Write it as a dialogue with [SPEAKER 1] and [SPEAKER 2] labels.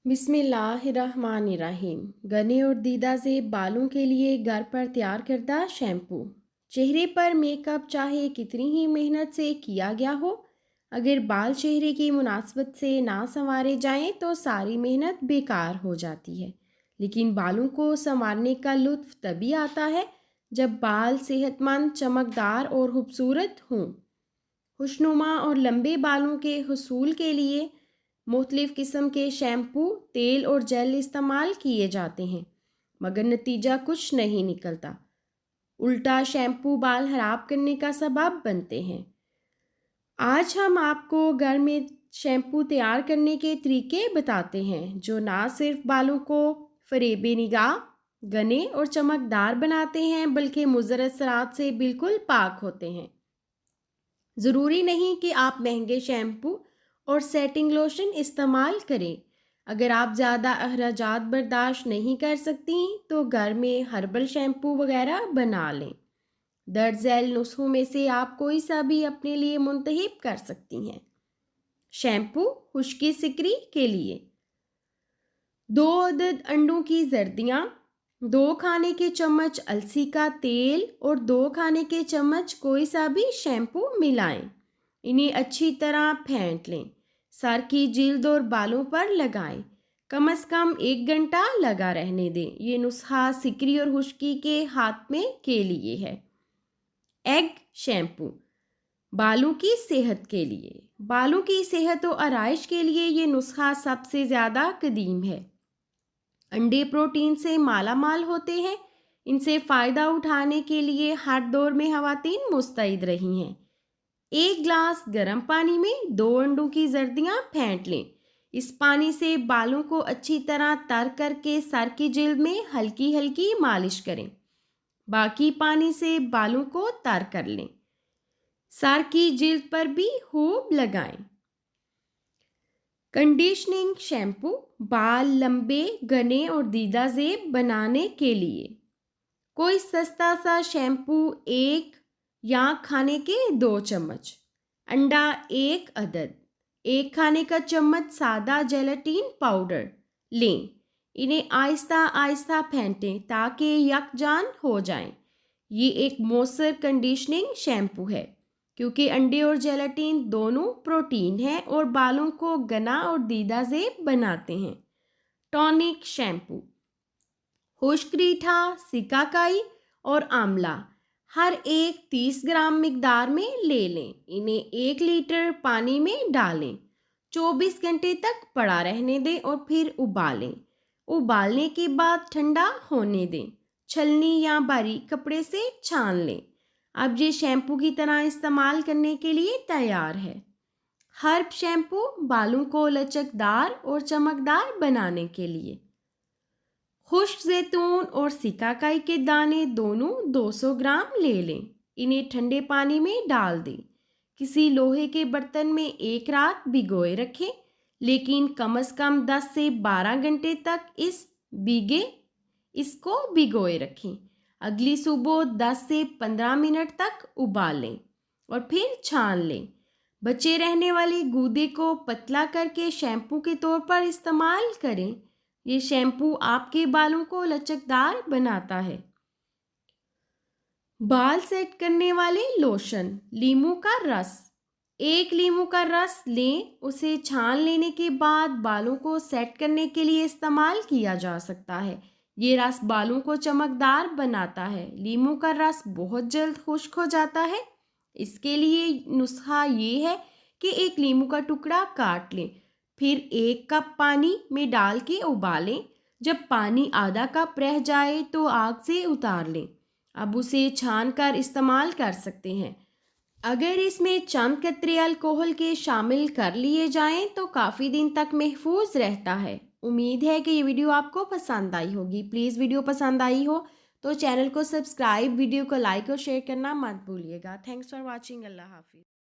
[SPEAKER 1] बिस्मिल्लाहिर्रहमानिर्रहीम। गने और दीदा से बालों के लिए घर पर तैयार करदा शैम्पू। चेहरे पर मेकअप चाहे कितनी ही मेहनत से किया गया हो, अगर बाल चेहरे की मुनासबत से ना संवारे जाएं तो सारी मेहनत बेकार हो जाती है। लेकिन बालों को संवारने का लुत्फ़ तभी आता है जब बाल सेहतमंद, चमकदार और खूबसूरत हों। खुशनुमा और लंबे बालों के हुसूल के लिए मुख्तलिफ़ किस्म के शैम्पू, तेल और जेल इस्तेमाल किए जाते हैं, मगर नतीजा कुछ नहीं निकलता। उल्टा शैम्पू बाल खराब करने का सबब बनते हैं। आज हम आपको घर में शैम्पू तैयार करने के तरीके बताते हैं जो ना सिर्फ बालों को फरेबे निगाह, घने और चमकदार बनाते हैं बल्कि मुज़र असरात से बिल्कुल पाक होते हैं। ज़रूरी नहीं कि आप महंगे शैम्पू और सेटिंग लोशन इस्तेमाल करें। अगर आप ज़्यादा अखराजात बर्दाश्त नहीं कर सकती तो घर में हर्बल शैम्पू वगैरह बना लें। दर्ज झैल नुस्खों में से आप कोई सा भी अपने लिए मुंतखब कर सकती हैं। शैम्पू खुश्की सिकरी के लिए 2 अदद अंडों की जर्दियाँ, 2 खाने के चम्मच अलसी का तेल और 2 खाने के चम्मच कोई सा भी शैम्पू मिलाएं। इन्हें अच्छी तरह फेंट लें। सर की जिल्द और बालों पर लगाएं। कम से कम 1 घंटा लगा रहने दें। ये नुस्खा सिकरी और खुश्की के हाथ में के लिए है। एग शैम्पू बालों की सेहत के लिए। बालों की सेहत और आराइश के लिए ये नुस्खा सबसे ज़्यादा कदीम है। अंडे प्रोटीन से माला माल होते हैं। इनसे फ़ायदा उठाने के लिए हर दौर में ख़वातीन मुस्तैद रही हैं। 1 गिलास गर्म पानी में 2 अंडों की जर्दियाँ फेंट लें। इस पानी से बालों को अच्छी तरह तर करके सर की जिल्द में हल्की हल्की मालिश करें। बाकी पानी से बालों को तर कर लें। सर की जिल्द पर भी खूब लगाएं। कंडीशनिंग शैम्पू बाल लंबे, घने और दीदाजेब बनाने के लिए। कोई सस्ता सा शैम्पू 1 या खाने के 2 चम्मच, अंडा 1 अदद, 1 खाने का चम्मच सादा जेलेटिन पाउडर लें। इन्हें आहिस्ता आहिस्ता फेंटें ताकि यकजान हो जाएं। ये एक मौसर कंडीशनिंग शैम्पू है क्योंकि अंडे और जेलेटिन दोनों प्रोटीन हैं और बालों को घना और दीदाजेब बनाते हैं। टॉनिक शैम्पू खुश्क रीठा, सिकाकाई और आंवला हर एक 30 ग्राम मिकदार में ले लें। इन्हें 1 लीटर पानी में डालें। 24 घंटे तक पड़ा रहने दें और फिर उबालें। उबालने के बाद ठंडा होने दें। छलनी या बारीक कपड़े से छान लें। अब ये शैम्पू की तरह इस्तेमाल करने के लिए तैयार है। हर्ब शैम्पू बालों को लचकदार और चमकदार बनाने के लिए। खुश्क जैतून और सिकाकाई के दाने दोनों 200 ग्राम ले लें। इन्हें ठंडे पानी में डाल दें। किसी लोहे के बर्तन में 1 रात भिगोए रखें, लेकिन कम से कम 10 से 12 घंटे तक इसको भिगोए रखें। अगली सुबह 10 से 15 मिनट तक उबालें और फिर छान लें। बचे रहने वाले गूदे को पतला करके शैम्पू के तौर पर इस्तेमाल करें। ये शैम्पू आपके बालों को लचकदार बनाता है। बाल सेट करने वाले लोशन लीमू का रस 1 लीमू का रस लें। उसे छान लेने के बाद बालों को सेट करने के लिए इस्तेमाल किया जा सकता है। ये रस बालों को चमकदार बनाता है। लीमू का रस बहुत जल्द खुश्क हो जाता है। इसके लिए नुस्खा ये है कि 1 लीमू का टुकड़ा काट लें, फिर 1 कप पानी में डाल के उबालें। जब पानी आधा कप रह जाए तो आग से उतार लें। अब उसे छान कर इस्तेमाल कर सकते हैं। अगर इसमें चंद कतरे अल्कोहल के शामिल कर लिए जाएं तो काफ़ी दिन तक महफूज रहता है। उम्मीद है कि ये वीडियो आपको पसंद आई होगी। प्लीज़ वीडियो पसंद आई हो तो चैनल को सब्सक्राइब, वीडियो को लाइक और शेयर करना मत भूलिएगा। Thanks for watching. अल्लाह हाफिज़।